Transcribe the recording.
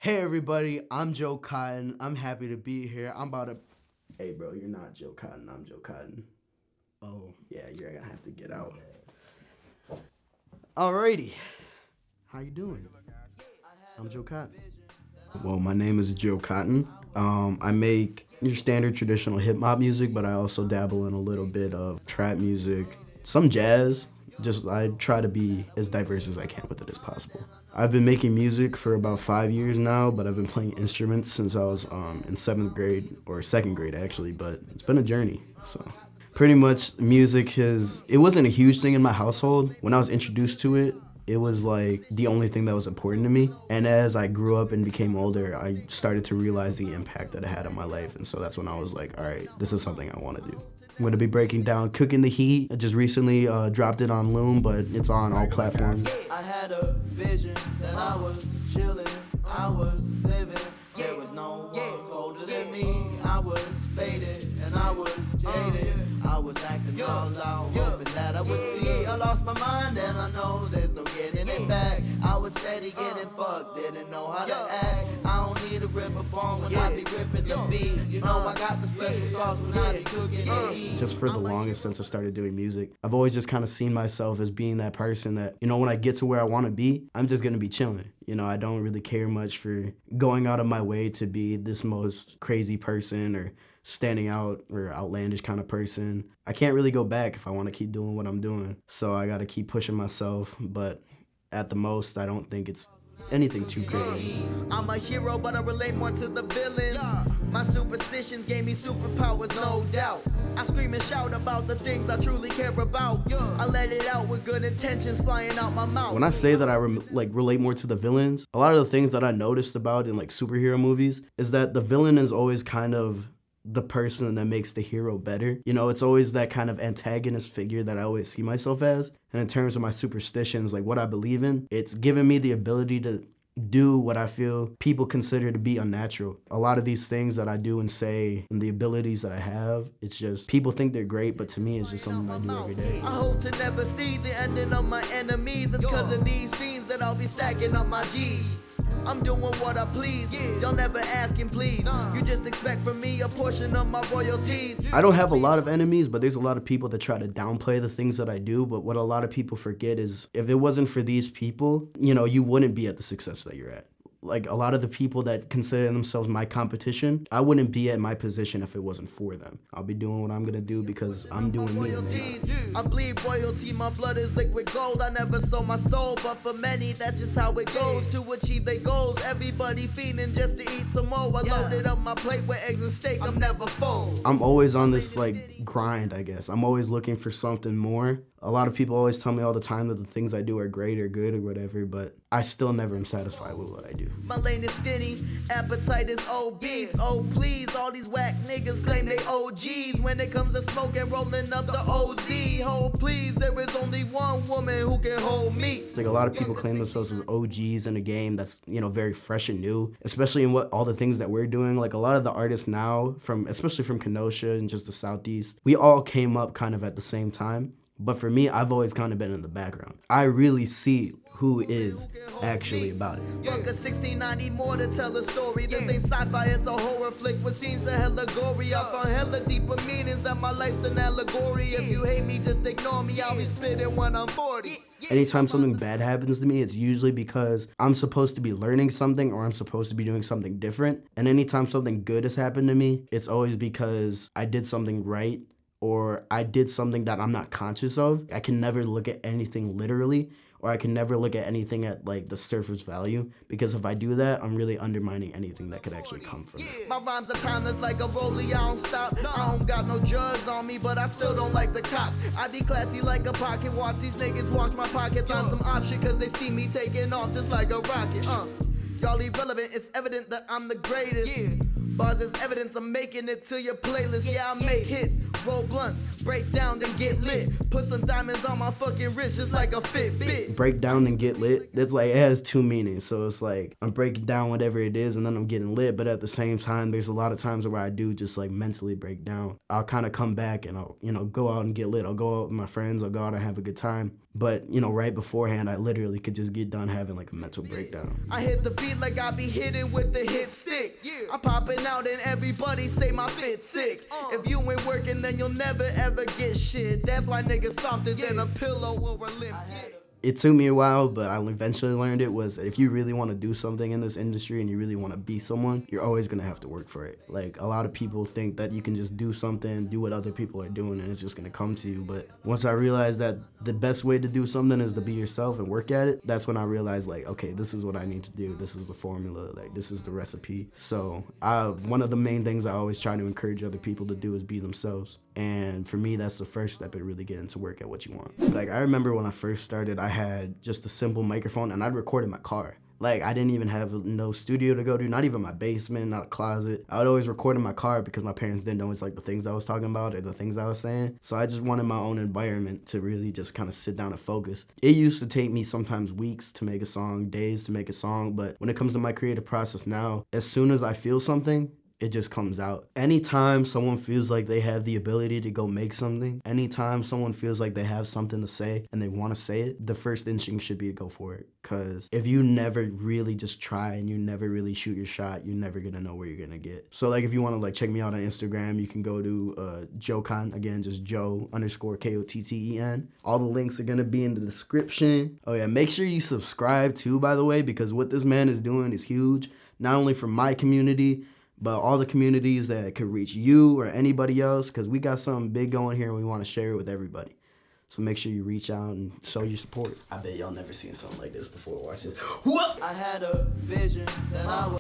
Hey everybody, I'm Joe Kotten. I'm happy to be here. Hey bro, you're not Joe Kotten. I'm Joe Kotten. Oh yeah, you're gonna have to get out. Alrighty, how you doing? I'm Joe Kotten. Well, my name is Joe Kotten. I make your standard traditional hip hop music, but I also dabble in a little bit of trap music, some jazz. I try to be as diverse as I can with it as possible. I've been making music for about 5 years now, but I've been playing instruments since I was in 7th grade, or 2nd grade actually, but it's been a journey, so. Pretty much it wasn't a huge thing in my household. When I was introduced to it, it was like the only thing that was important to me. And as I grew up and became older, I started to realize the impact that it had on my life. And so that's when I was like, all right, this is something I want to do. I'm going to be breaking down Cooking the Heat. I just recently dropped it on Loom, but it's on all platforms. I had a vision that I was chilling, I was living. There was no one colder than me. I was faded and I was jaded. I was acting all out, hoping that I would see. I lost my mind and I know there's no getting it back. I was steady getting fucked, didn't know how to act. I don't need to rip a bong when I be ripping the beat. You know I got the special sauce when I be cooking the heat. Just for the longest since I started doing music, I've always just kind of seen myself as being that person that, when I get to where I want to be, I'm just going to be chilling. I don't really care much for going out of my way to be this most crazy person or standing out or outlandish kind of person. I can't really go back if I want to keep doing what I'm doing. So I got to keep pushing myself. But at the most, I don't think it's anything too crazy. I'm a hero, but I relate more to the villains. My superstitions gave me superpowers, no doubt. I scream and shout about the things I truly care about. I let it out with good intentions flying out my mouth. When I say that I relate more to the villains, a lot of the things that I noticed about in superhero movies is that the villain is always kind of the person that makes the hero better. It's always that kind of antagonist figure that I always see myself as. And in terms of my superstitions, what I believe in, it's given me the ability to do what I feel people consider to be unnatural. A lot of these things that I do and say and the abilities that I have, it's just people think they're great, but to me it's just something I do every day. I hope to never see the ending of my enemies. It's cause of these fiends that I'll be stacking up my G's. I'm doing what I please. Y'all never asking please. You just expect from me a portion of my royalties. I don't have a lot of enemies, but there's a lot of people that try to downplay the things that I do. But what a lot of people forget is if it wasn't for these people, you wouldn't be at the success that you're at. A lot of the people that consider themselves my competition, I wouldn't be at my position if it wasn't for them. I'll be doing what I'm gonna do because I'm doing me. I bleed royalty, my blood is liquid gold. I never sold my soul, but for many, that's just how it goes. To achieve their goals, everybody feeding just to eat some more. I loaded up my plate with eggs and steak, I'm never full. I'm always on this grind, I guess. I'm always looking for something more. A lot of people always tell me all the time that the things I do are great or good or whatever, but I still never am satisfied with what I do. My lane is skinny, appetite is obese. Oh please, all these whack niggas claim they OGs. When it comes to smoking, rolling up the OZ. Oh please, there is only one woman who can hold me. A lot of people claim themselves as OGs in a game that's, very fresh and new, especially in all the things that we're doing. A lot of the artists now, especially from Kenosha and just the Southeast, we all came up kind of at the same time. But for me, I've always kind of been in the background. I really see who is actually about it. Fuck a 1690 more to tell a story. This ain't sci-fi, it's a horror flick with scenes that hella gory. I found hella deeper meanings that my life's an allegory. If you hate me, just ignore me. I'll be spitting when I'm 40. Anytime something bad happens to me, it's usually because I'm supposed to be learning something or I'm supposed to be doing something different. And anytime something good has happened to me, it's always because I did something right or I did something that I'm not conscious of. I can never look at anything literally, or I can never look at anything at the surface value, because if I do that, I'm really undermining anything that could actually come from it. My rhymes are timeless like a rollie, I don't stop. I don't got no drugs on me, but I still don't like the cops. I be classy like a pocket watch. These niggas watch my pockets on some option, cause they see me taking off just like a rocket. Y'all irrelevant, it's evident that I'm the greatest. Bars is evidence I'm making it to your playlist. Yeah, I make hits, roll blunts, break down, then get lit. Put some diamonds on my fucking wrist just like a Fitbit. Break down and get lit, that's it has two meanings. So it's I'm breaking down whatever it is and then I'm getting lit. But at the same time, there's a lot of times where I do just mentally break down. I'll kind of come back and I'll, go out and get lit. I'll go out with my friends, I'll go out and have a good time. But, you know, right beforehand, I literally could just get done having like a mental breakdown. I hit the beat like I be hitting with the hit stick. I'm popping out and everybody say my fit sick. If you ain't working, then you'll never ever get shit. That's why niggas softer than a pillow or a limp. It took me a while, but I eventually learned it was if you really want to do something in this industry and you really want to be someone, you're always going to have to work for it. Like, a lot of people think that you can just do something, do what other people are doing, and it's just going to come to you. But once I realized that the best way to do something is to be yourself and work at it, that's when I realized, like, okay, this is what I need to do. This is the formula. Like, this is the recipe. So one of the main things I always try to encourage other people to do is be themselves. And for me, that's the first step in really getting to work at what you want. Like, I remember when I first started, I had just a simple microphone and I'd record in my car. Like, I didn't even have no studio to go to, not even my basement, not a closet. I would always record in my car because my parents didn't know it's like the things I was talking about or the things I was saying. So I just wanted my own environment to really just kind of sit down and focus. It used to take me sometimes weeks to make a song, days to make a song. But when it comes to my creative process now, as soon as I feel something, it just comes out. Anytime someone feels like they have the ability to go make something, anytime someone feels like they have something to say and they want to say it, the first instinct should be to go for it. Because if you never really just try and you never really shoot your shot, you're never gonna know where you're gonna get. So like if you want to like check me out on Instagram, you can go to Joe Kotten, again, just Joe_Kotten. All the links are gonna be in the description. Oh yeah, make sure you subscribe too, by the way, because what this man is doing is huge, not only for my community, but all the communities that could reach you or anybody else, because we got something big going here and we want to share it with everybody. So make sure you reach out and show your support. I bet y'all never seen something like this before. Watch this. What? I had a vision that I was...